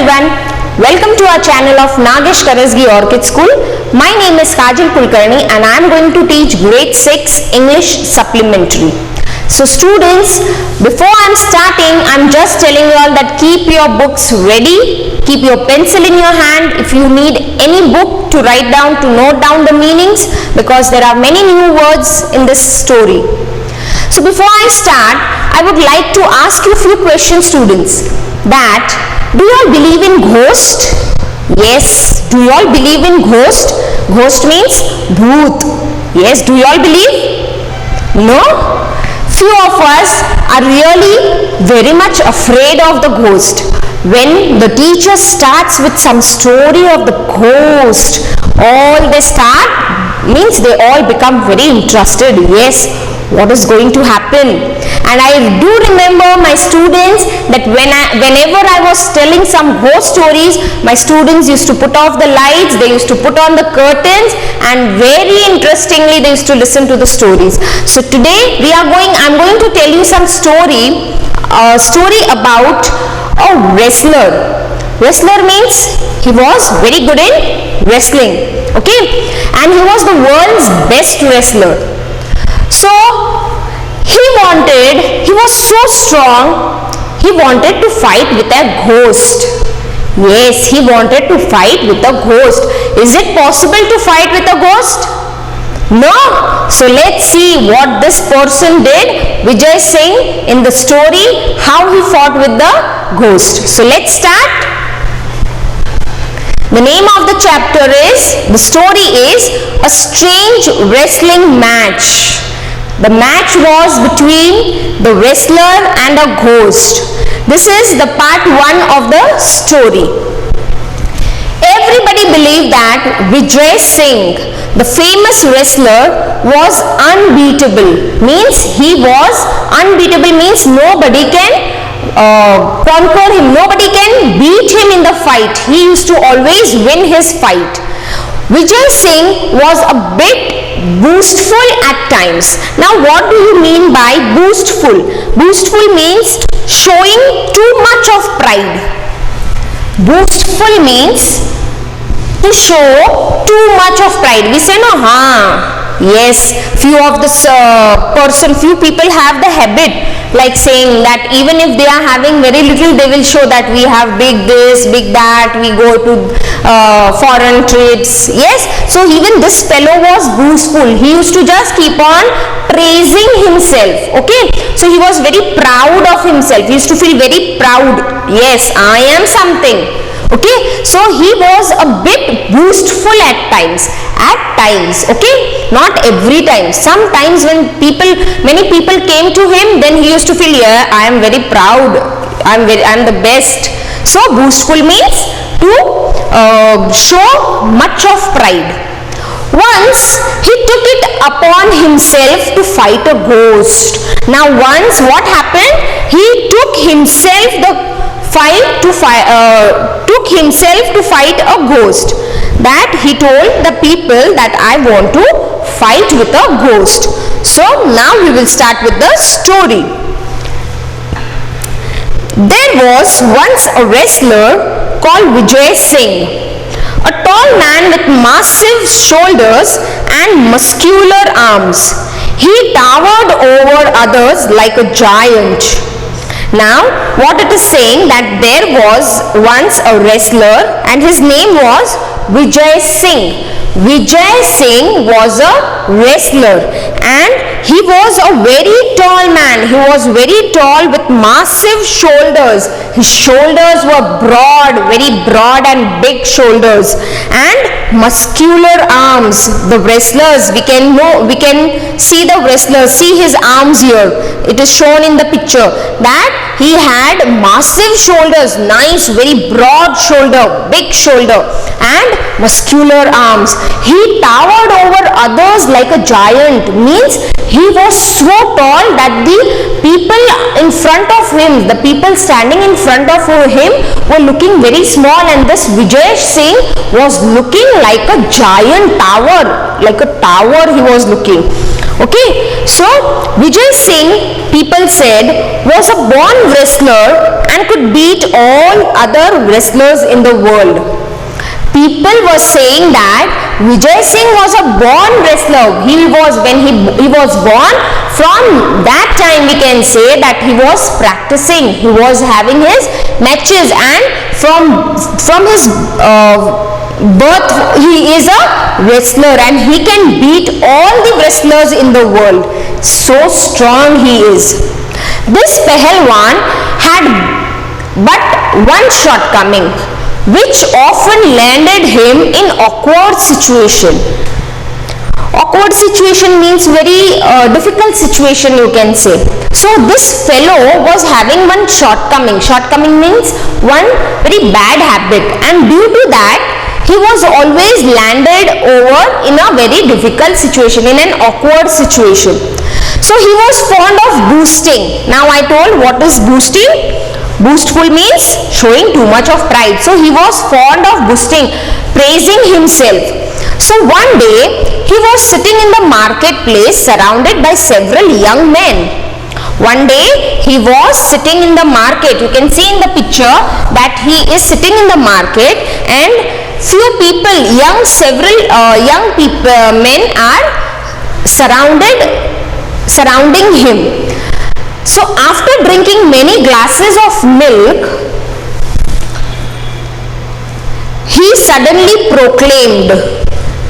everyone, welcome to our channel of Nagesh Karasgi Orchid School. My name is Kajal Kulkarni and I am going to teach grade 6 English supplementary. So students, before I am starting, I am just telling you all that keep your books ready, keep your pencil in your hand if you need any book to write down, to note down the meanings, because there are many new words in this story. So before I start, I would like to ask you a few questions, students. That, do you all believe in ghost? Yes, do you all believe in ghost? Ghost means bhoot. Yes, do you all believe? No? Few of us are really very much afraid of the ghost. When the teacher starts with some story of the ghost, all they start means they all become very interested. Yes, what is going to happen? And I do remember my students that whenever I was telling some ghost stories, my students used to put off the lights, they used to put on the curtains, and very interestingly they used to listen to the stories. So today I'm going to tell you some story about a wrestler. Wrestler means he was very good in wrestling, okay, and he was the world's best wrestler. So he was so strong, he wanted to fight with a ghost. Yes, he wanted to fight with a ghost. Is it possible to fight with a ghost? No. So let's see what this person did, Vijay Singh, in the story, how he fought with the ghost. So let's start. The name of the chapter the story is A Strange Wrestling Match. The match was between the wrestler and a ghost. This is the part 1 of the story. Everybody believed that Vijay Singh, the famous wrestler, was unbeatable. Means he was unbeatable means nobody can conquer him. Nobody can beat him in the fight. He used to always win his fight. Vijay Singh was a bit boastful at times. Now what do you mean by boastful? Boastful means showing too much of pride. Boastful means to show too much of pride. We say no, yes, few people have the habit like saying that even if they are having very little, they will show that we have big this, big that, we go to foreign trips. Yes, so even this fellow was boastful. He used to just keep on praising himself. Okay, so he was very proud of himself. He used to feel very proud. Yes, I am something. Okay, so he was a bit boastful at times, okay, not every time. Sometimes when many people came to him, then he used to feel, yeah, I am very proud, I am the best. So boastful means to show much of pride. Once he took it upon himself to fight a ghost. Now once what happened? He took himself to fight a ghost. That he told the people that I want to fight with a ghost. So now we will start with the story. There was once a wrestler called Vijay Singh, a tall man with massive shoulders and muscular arms. He towered over others like a giant. Now, what it is saying that there was once a wrestler and his name was Vijay Singh. Vijay Singh was a wrestler and he was a very tall man. He was very tall with massive shoulders. His shoulders were broad, very broad and big shoulders, and muscular arms. The wrestlers, we can see the wrestler, see his arms here. It is shown in the picture that he had massive shoulders, nice, very broad shoulder, big shoulder, and muscular arms. He towered over others like a giant, means he was so tall that the people in front of him, the people standing in front of him were looking very small, and this Vijay Singh was looking like a giant tower, like a tower he was looking. Okay, so Vijay Singh, people said, was a born wrestler and could beat all other wrestlers in the world. People were saying that Vijay Singh was a born wrestler. When he was born, from that time we can say that he was practicing, he was having his matches, and from his birth he is a wrestler and he can beat all the wrestlers in the world. So strong he is. This Pahalwan had but one shortcoming, which often landed him in awkward situation. Awkward situation means very difficult situation, you can say. So this fellow was having one shortcoming. Shortcoming means one very bad habit, and due to that he was always landed over in a very difficult situation, in an awkward situation. So he was fond of boasting. Now I told what is boasting. Boastful means showing too much of pride. So he was fond of boasting, praising himself. So one day he was sitting in the marketplace surrounded by several young men. One day he was sitting in the market. You can see in the picture that he is sitting in the market, and few people, several young men are surrounding him. So after drinking many glasses of milk, he suddenly proclaimed.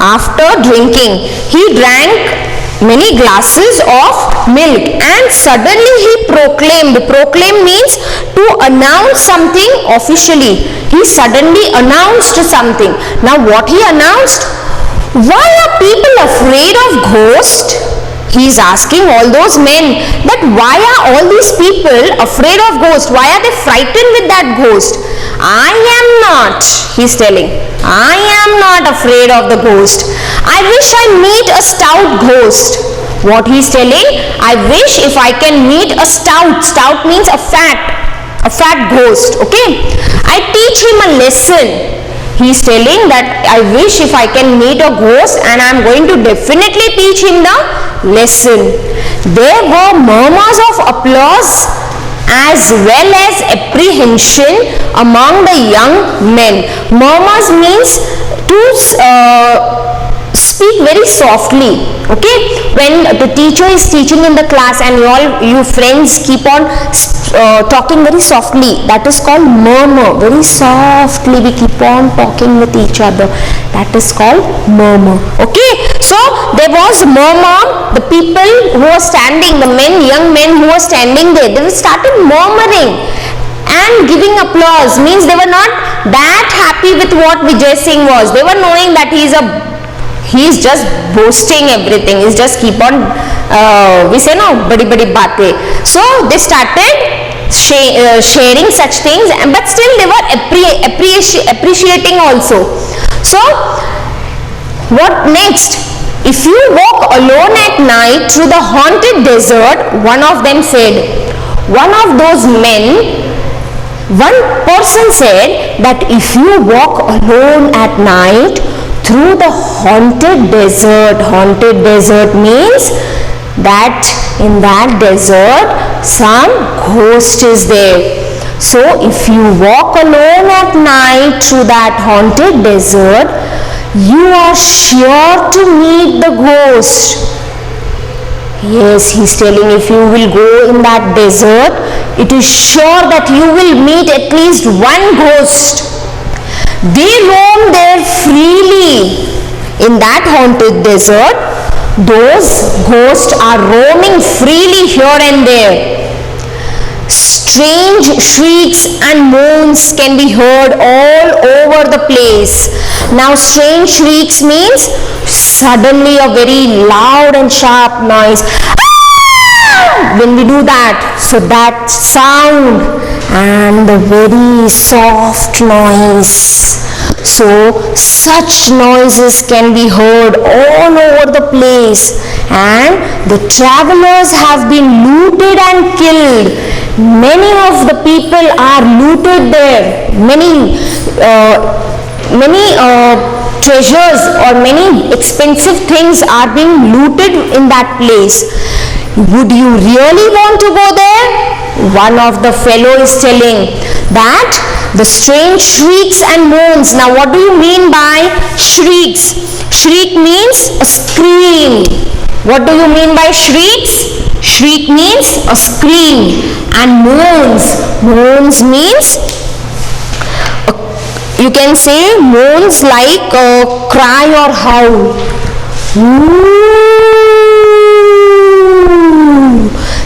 After drinking, he drank many glasses of milk and suddenly he proclaimed. Proclaim means to announce something officially. He suddenly announced something. Now what he announced? Why are people afraid of ghosts? He is asking all those men that why are all these people afraid of ghost? Why are they frightened with that ghost? I am not, he is telling. I am not afraid of the ghost. I wish I meet a stout ghost. What he is telling? I wish if I can meet a stout means a fat ghost. Okay, I teach him a lesson. He is telling that I wish if I can meet a ghost and I am going to definitely teach him the lesson. There were murmurs of applause as well as apprehension among the young men. Murmurs means to speak very softly. Okay, when the teacher is teaching in the class and you friends keep on talking very softly, that is called murmur. Very softly we keep on talking with each other, that is called murmur. Okay, so there was murmur. The people who were standing, the young men who were standing there, they started murmuring and giving applause. Means they were not that happy with what Vijay Singh was. They were knowing that he is just boasting everything. He's just keep on we say no badi baatein. So they started sharing such things, but still they were appreciating also. So what next? If you walk alone at night through the haunted desert, one of them said, one person said that if you walk alone at night through the haunted desert means that in that desert some ghost is there. So if you walk alone at night through that haunted desert, you are sure to meet the ghost. Yes, he's telling if you will go in that desert, it is sure that you will meet at least one ghost. They roam there freely. In that haunted desert, those ghosts are roaming freely here and there. Strange shrieks and moans can be heard all over the place. Now strange shrieks means suddenly a very loud and sharp noise. When we do that, so that sound and the very soft noise. So such noises can be heard all over the place, and the travelers have been looted and killed. Many of the people are looted there. Many treasures or many expensive things are being looted in that place. Would you really want to go there? One of the fellow is telling that the strange shrieks and moans. Now what do you mean by shrieks? Shriek means a scream. What do you mean by shrieks? Shriek means a scream. And moans. Moans means, you can say moans like a cry or howl.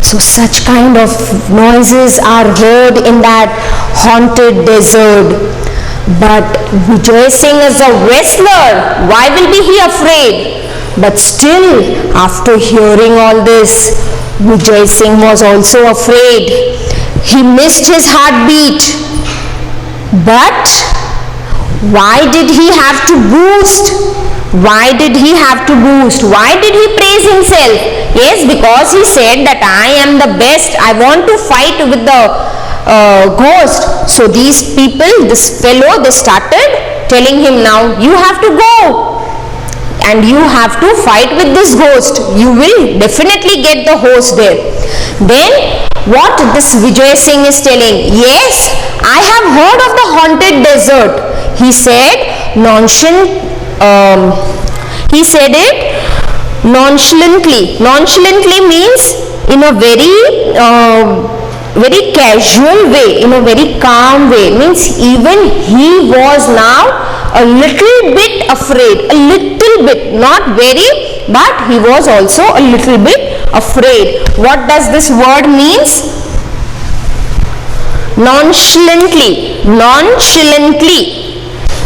So such kind of noises are heard in that haunted desert. But Vijay Singh is a wrestler. Why will be he afraid? But still, after hearing all this, Vijay Singh was also afraid. He missed his heartbeat. But why did he have to boost? Why did he have to boost? Why did he praise himself? Yes, because he said that I am the best. I want to fight with the ghost. So these people, this fellow, they started telling him, now you have to go and you have to fight with this ghost. You will definitely get the horse there. Then what this Vijay Singh is telling? Yes, I have heard of the haunted desert. He said he said it nonchalantly. Nonchalantly means in a very casual way, in a very calm way. Means even he was now a little bit afraid, a little bit, not very, but he was also a little bit afraid. What does this word means? Nonchalantly. Nonchalantly.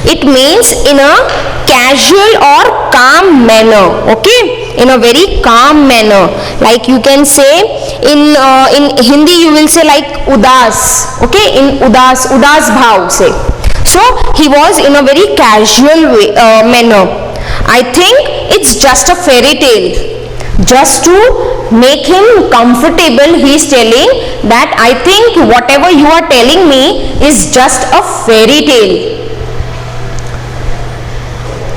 It means in a casual or calm manner. Okay, in a very calm manner. Like you can say in Hindi you will say like udas. Okay, in udas bhav say. So he was in a very casual way, manner. I think it's just a fairy tale. Just to make him comfortable, he is telling that I think whatever you are telling me is just a fairy tale.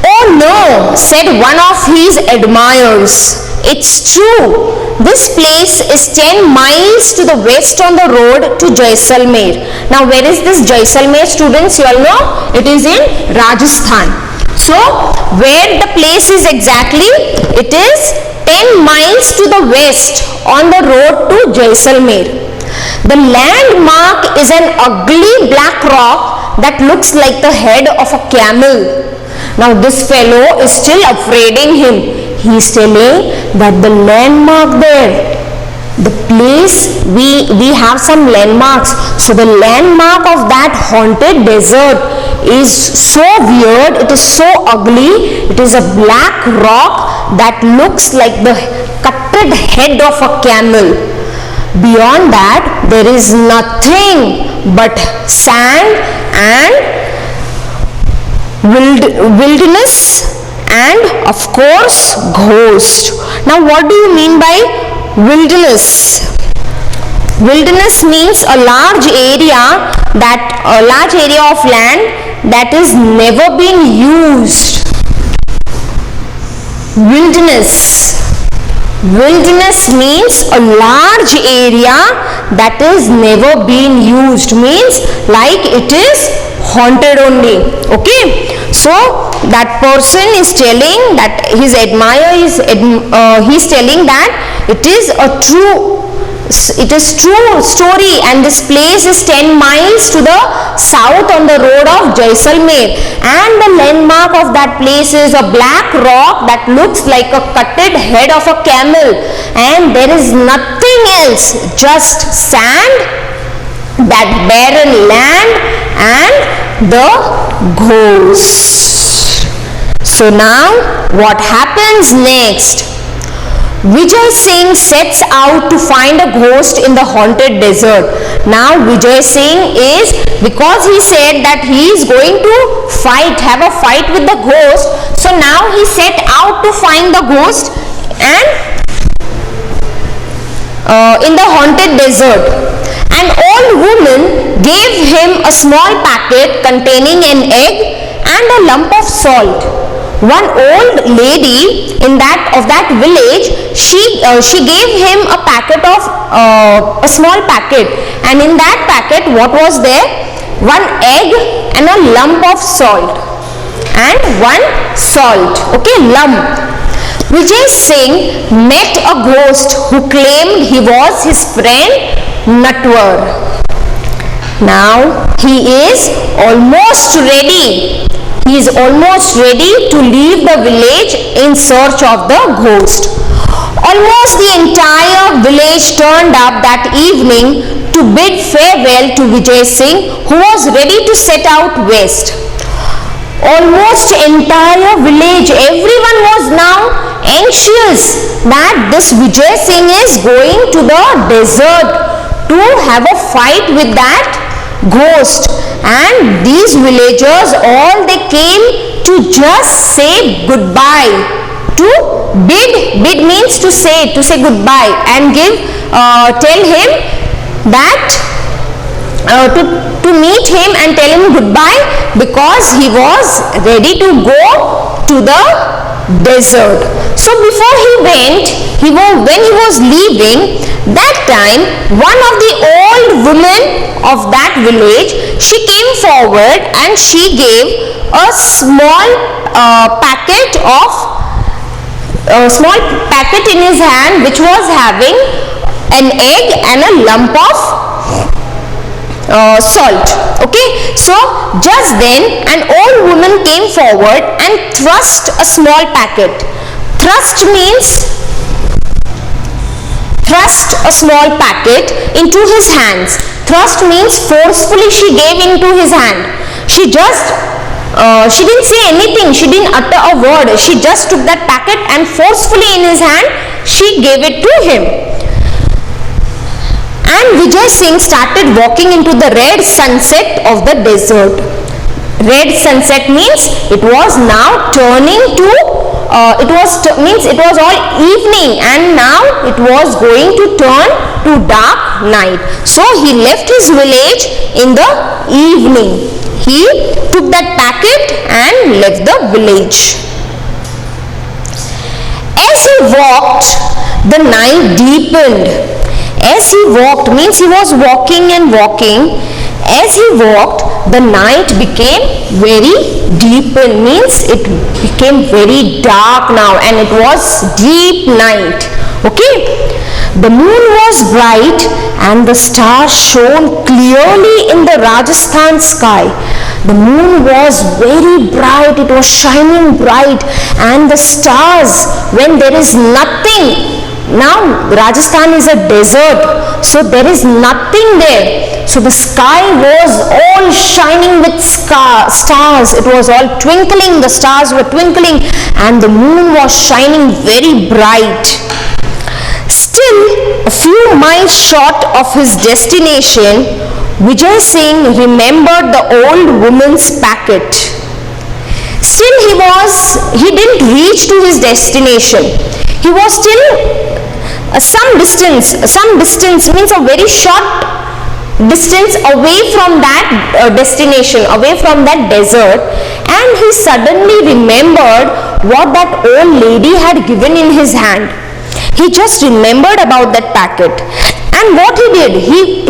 Oh no, said one of his admirers. It's true. This place is 10 miles to the west on the road to Jaisalmer. Now where is this Jaisalmer, students? You all know it is in Rajasthan. So where the place is exactly? It is 10 miles to the west on the road to Jaisalmer. The landmark is an ugly black rock that looks like the head of a camel. Now this fellow is still upbraiding him. He is telling that the landmark there, the place, we have some landmarks. So the landmark of that haunted desert is so weird, it is so ugly. It is a black rock that looks like the cutted head of a camel. Beyond that, there is nothing but sand and wilderness and of course ghost. Now what do you mean by wilderness? Wilderness means a large area of land that is never been used. Wilderness means a large area that is never been used, means like it is haunted only. Okay, so that person is telling that his admirer is he's telling that it is true story, and this place is 10 miles to the south on the road of Jaisalmer, and the landmark of that place is a black rock that looks like a cutted head of a camel, and there is nothing else, just sand, that barren land and the ghost. So now what happens next? Vijay Singh sets out to find a ghost in the haunted desert. Now Vijay Singh is, because he said that he is going to have a fight with the ghost, so now he set out to find the ghost and in the haunted desert. An old woman gave him a small packet containing an egg and a lump of salt. one old lady in that village, she gave him a packet of a small packet, and in that packet what was there? One egg and a lump of salt, and one salt, okay, lump. Vijay Singh met a ghost who claimed he was his friend Natwar. Now he is almost ready. He is almost ready to leave the village in search of the ghost. Almost the entire village turned up that evening to bid farewell to Vijay Singh, who was ready to set out west. Almost entire village, everyone was now anxious that this Vijay Singh is going to the desert to have a fight with that ghost, and these villagers all they came to just say goodbye, to bid means to say goodbye, and tell him that to meet him and tell him goodbye, because he was ready to go to the desert. So before he went, when he was leaving, that time one of the old women of that village, she came forward and she gave a small packet in his hand, which was having an egg and a lump of salt. Okay, so just then an old woman came forward and thrust a small packet. Thrust means thrust a small packet into his hands. Thrust means forcefully she gave into his hand. She didn't say anything, she didn't utter a word, she just took that packet and forcefully in his hand she gave it to him. And Vijay Singh started walking into the red sunset of the desert. Red sunset means it was now turning to it was all evening, and now it was going to turn to dark night. So he left his village in the evening. He took that packet and left the village. As he walked, the night deepened. As he walked means he was walking and walking. As he walked, the night became very deepened, means it became very dark now, and it was deep night. Okay, the moon was bright and the stars shone clearly in the Rajasthan sky. The moon was very bright, it was shining bright, and the stars, when there is nothing, now Rajasthan is a desert, so there is nothing there. So the sky was all shining with stars. It was all twinkling. The stars were twinkling and the moon was shining very bright. Still, a few miles short of his destination, Vijay Singh remembered the old woman's packet. Still, he didn't reach to his destination. He was still some distance means a very short distance away from that destination, away from that desert, and he suddenly remembered what that old lady had given in his hand. He just remembered about that packet, and what he did, he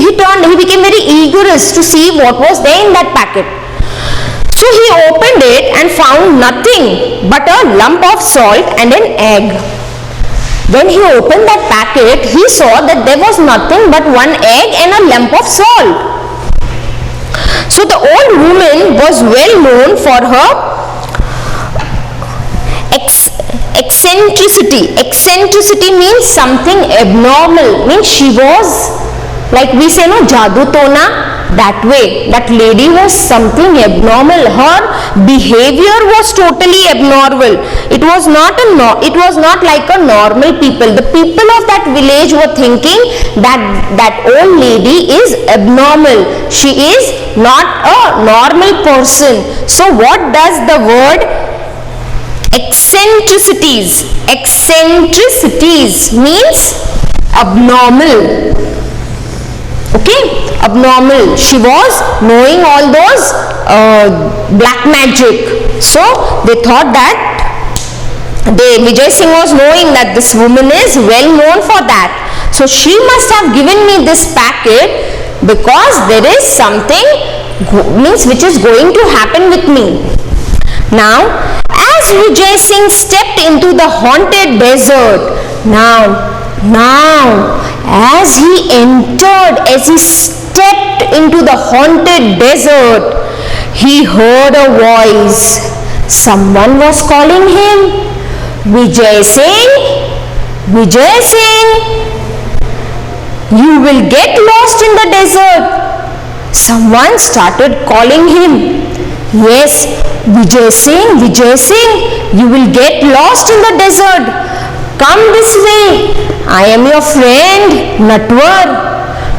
became very eager to see what was there in that packet. So he opened it and found nothing but a lump of salt and an egg. When he opened that packet, he saw that there was nothing but one egg and a lump of salt. So the old woman was well known for her eccentricity. Eccentricity means something abnormal, means she was, like we say, no, jadoo tona, that way. That lady was something abnormal. Her behavior was totally abnormal. It was not like a normal people. The people of that village were thinking that that old lady is abnormal. She is not a normal person. So what does the word eccentricities means? Abnormal. Okay, abnormal. She was knowing all those black magic. So they thought that Vijay Singh was knowing that this woman is well known for that. So she must have given me this packet because there is something which is going to happen with me. Now, as Vijay Singh stepped into the haunted desert, as he stepped into the haunted desert, he heard a voice. Someone was calling him. Vijay Singh, Vijay Singh, you will get lost in the desert. Someone started calling him. Yes, Vijay Singh, you will get lost in the desert. Come this way. I am your friend, Natwar.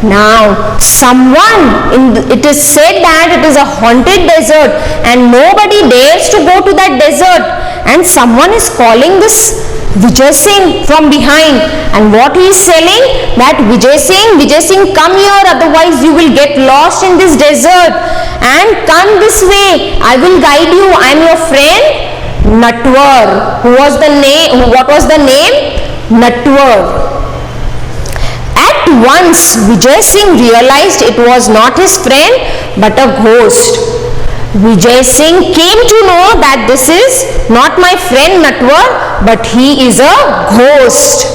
Now, it is said that it is a haunted desert and nobody dares to go to that desert. And someone is calling this Vijay Singh from behind. And what he is telling? That Vijay Singh, come here, otherwise you will get lost in this desert. And come this way. I will guide you. I am your friend, Natwar. What was the name? Natwar. At once, Vijay Singh realized it was not his friend but a ghost. Vijay Singh came to know that this is not my friend Natwar, but he is a ghost.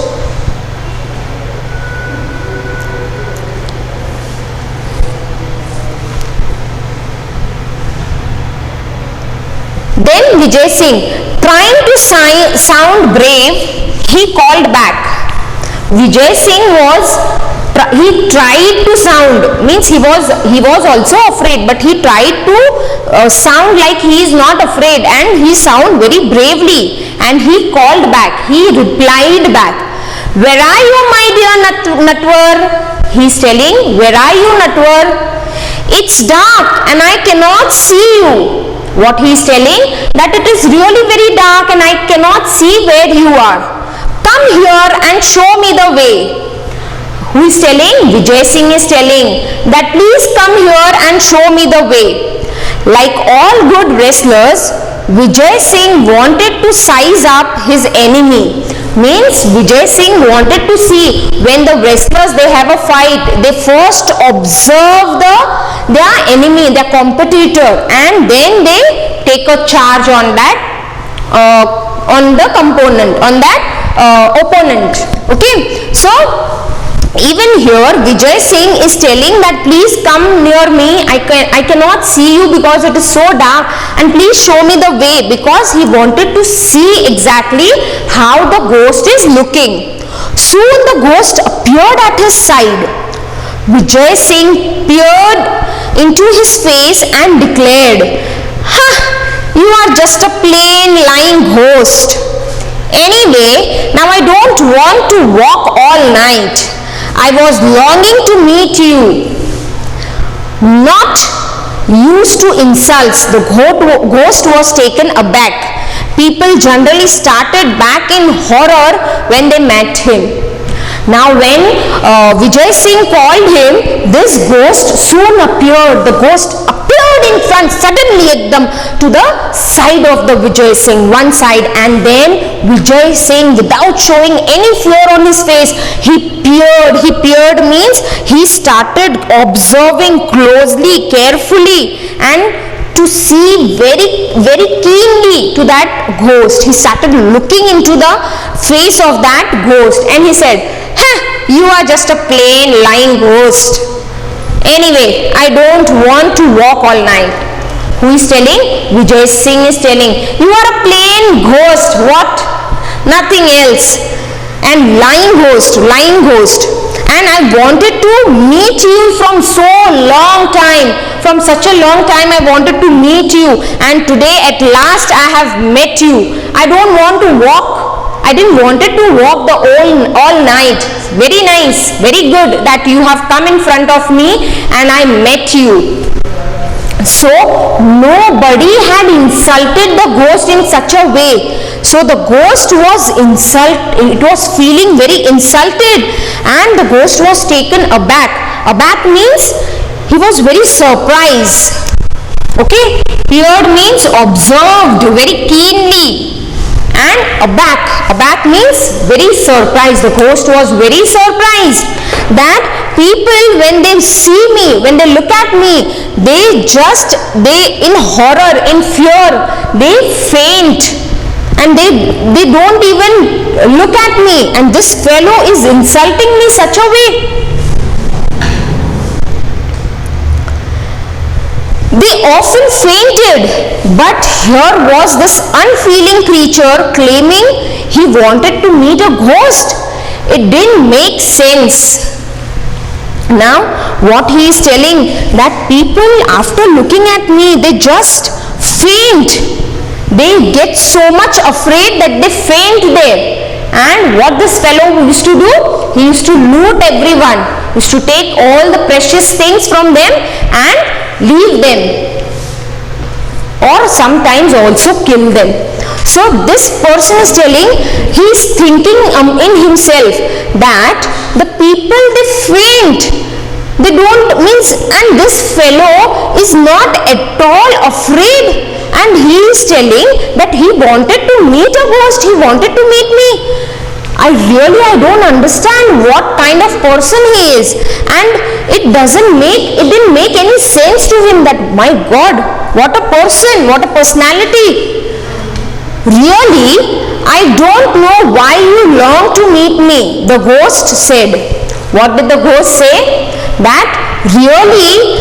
Then Vijay Singh, trying to sound brave, he called back. Vijay Singh tried to sound, means he was also afraid, but he tried to sound like he is not afraid, and he sounded very bravely, and he called back, he replied back. Where are you, my dear Natwar? He is telling, where are you, Natwar? It's dark and I cannot see you. What he is telling? That it is really very dark and I cannot see where you are. Come here and show me the way. Who is telling? Vijay Singh is telling that please come here and show me the way. Like all good wrestlers, Vijay Singh wanted to size up his enemy. Means Vijay Singh wanted to see when the wrestlers they have a fight, they first observe their enemy, their competitor, and then they take a charge on that opponent. Okay, so even here Vijay Singh is telling that please come near me, I cannot see you because it is so dark, and please show me the way, because he wanted to see exactly how the ghost is looking. Soon the ghost appeared at his side. Vijay Singh peered into his face and declared, you are just a plain lying ghost. Anyway, now I don't want to walk all night. I was longing to meet you. Not used to insults, the ghost was taken aback. People generally started back in horror when they met him. Now when Vijay Singh called him, this ghost soon appeared. The ghost appeared in front suddenly to the side of the Vijay Singh, one side, and then Vijay Singh, without showing any fear on his face, he peered means he started observing closely, carefully, and to see very, very keenly to that ghost. He started looking into the face of that ghost, and he said, you are just a plain lying ghost. Anyway, I don't want to walk all night. Who is telling? Vijay Singh is telling, you are a plain ghost. What? Nothing else. And lying ghost. And I wanted to meet you from so long time. From such a long time I wanted to meet you, and today at last I have met you. I don't want to walk. I didn't wanted to walk the all night. Very nice, very good that you have come in front of me and I met you. So nobody had insulted the ghost in such a way. So the ghost was feeling very insulted, and the ghost was taken aback. Aback means he was very surprised. Okay, peered means observed very keenly. and aback means very surprised. The ghost was very surprised that people, when they see me, when they look at me, they in horror, in fear, they faint and they don't even look at me, and this fellow is insulting me such a way. They often fainted, but here was this unfeeling creature claiming he wanted to meet a ghost. It didn't make sense. Now, what he is telling, that people after looking at me, they just faint. They get so much afraid that they faint there. And what this fellow used to do? He used to loot everyone. He used to take all the precious things from them and leave them, or sometimes also kill them. So this person is telling, he is thinking in himself that the people, they faint, they don't means, and this fellow is not at all afraid, and he is telling that he wanted to meet a ghost, he wanted to meet me. I don't understand what kind of person he is, and it didn't make any sense to him that, my God, what a person, what a personality. Really, I don't know why you long to meet me, the ghost said. What did the ghost say? That really,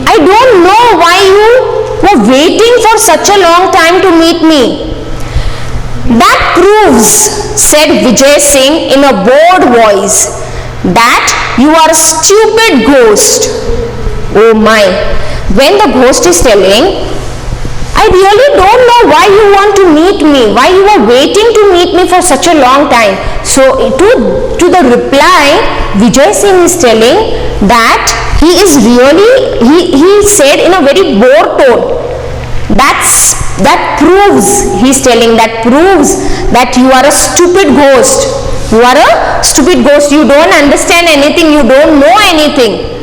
I don't know why you were waiting for such a long time to meet me. That proves, said Vijay Singh in a bored voice, that you are a stupid ghost. Oh my. When the ghost is telling, I really don't know why you want to meet me, why you are waiting to meet me for such a long time. So to the reply, Vijay Singh is telling that he said in a very bored tone. That proves that you are a stupid ghost. You are a stupid ghost. You don't understand anything. You don't know anything.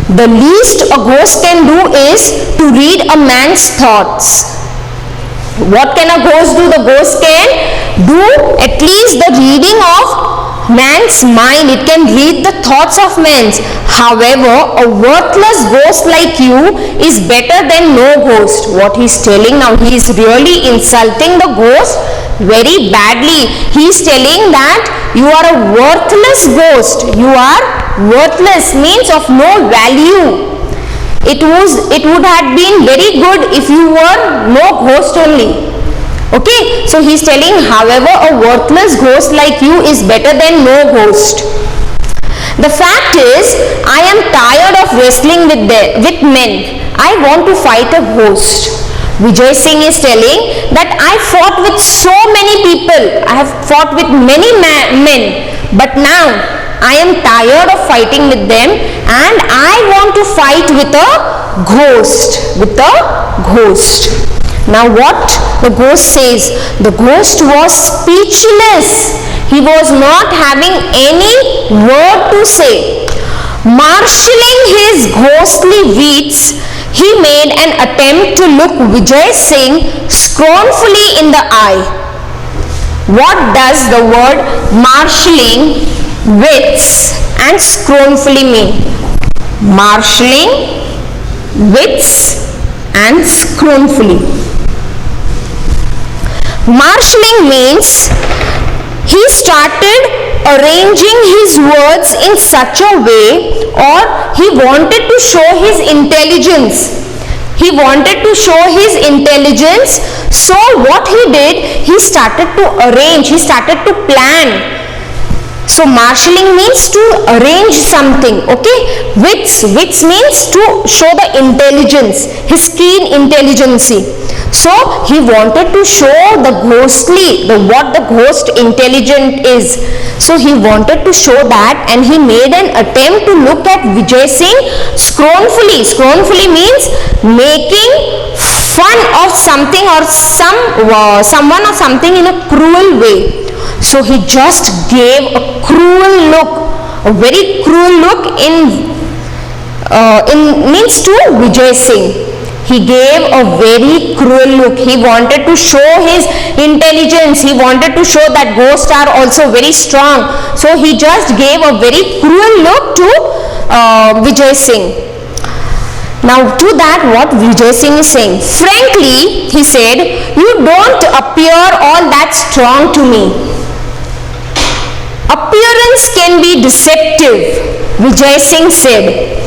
The least a ghost can do is to read a man's thoughts. What can a ghost do? The ghost can do at least the reading of man's mind. It can read the thoughts of men's. However, a worthless ghost like you is better than no ghost. What he is telling now, he is really insulting the ghost very badly. He is telling that you are a worthless ghost. You are worthless means of no value. It would have been very good if you were no ghost only. Okay, so he is telling, however, a worthless ghost like you is better than no ghost. The fact is, I am tired of wrestling with men. I want to fight a ghost. Vijay Singh is telling that I fought with so many people. I have fought with many men. But now, I am tired of fighting with them and I want to fight with a ghost. Now what the ghost says? The ghost was speechless. He was not having any word to say. Marshalling his ghostly wits, he made an attempt to look Vijay Singh scornfully in the eye. What does the word marshalling wits and scornfully mean? Marshalling wits and scornfully. Marshalling means he started arranging his words in such a way, or he wanted to show his intelligence. So what he did, he started to arrange, he started to plan. So marshalling means to arrange something, okay? Wits means to show the intelligence, his keen intelligence. So he wanted to show the ghostly, what the ghost intelligent is. So he wanted to show that, and he made an attempt to look at Vijay Singh scornfully. Scornfully means making fun of something or someone or something in a cruel way. So he just gave a cruel look, a very cruel look in means to Vijay Singh. He gave a very cruel look. He wanted to show his intelligence. He wanted to show that ghosts are also very strong. So he just gave a very cruel look to Vijay Singh. Now to that, what Vijay Singh is saying, frankly, he said, you don't appear all that strong to me. Appearance can be deceptive, Vijay Singh said.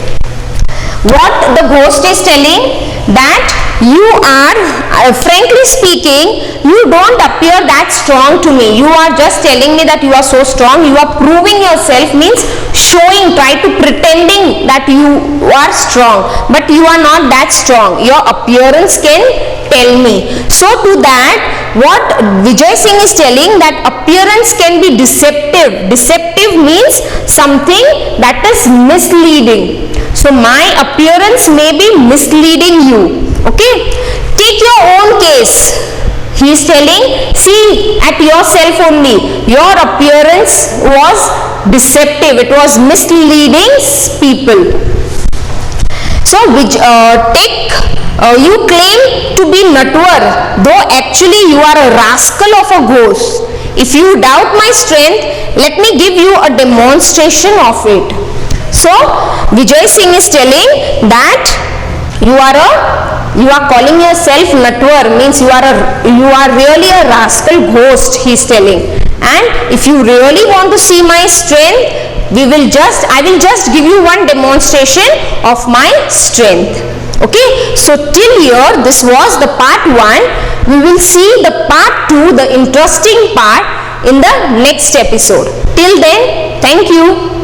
What the ghost is telling, that you are, frankly speaking, you don't appear that strong to me. You are just telling me that you are so strong. You are proving yourself, means showing, try to pretending that you are strong, but you are not that strong. Your appearance can tell me. So to that, what Vijay Singh is telling, that appearance can be deceptive. Deceptive means something that is misleading. So my appearance may be misleading you. Okay, take your own case. He is telling, see at yourself only. Your appearance was deceptive. It was misleading people. So you claim to be Natwar, though actually you are a rascal of a ghost. If you doubt my strength, let me give you a demonstration of it. So Vijay Singh is telling that you are calling yourself Natwar, means you are really a rascal ghost, he is telling. And if you really want to see my strength, I will just give you one demonstration of my strength. Okay, so till here this was the part 1. We will see the part 2, the interesting part, in the next episode. Till then, thank you.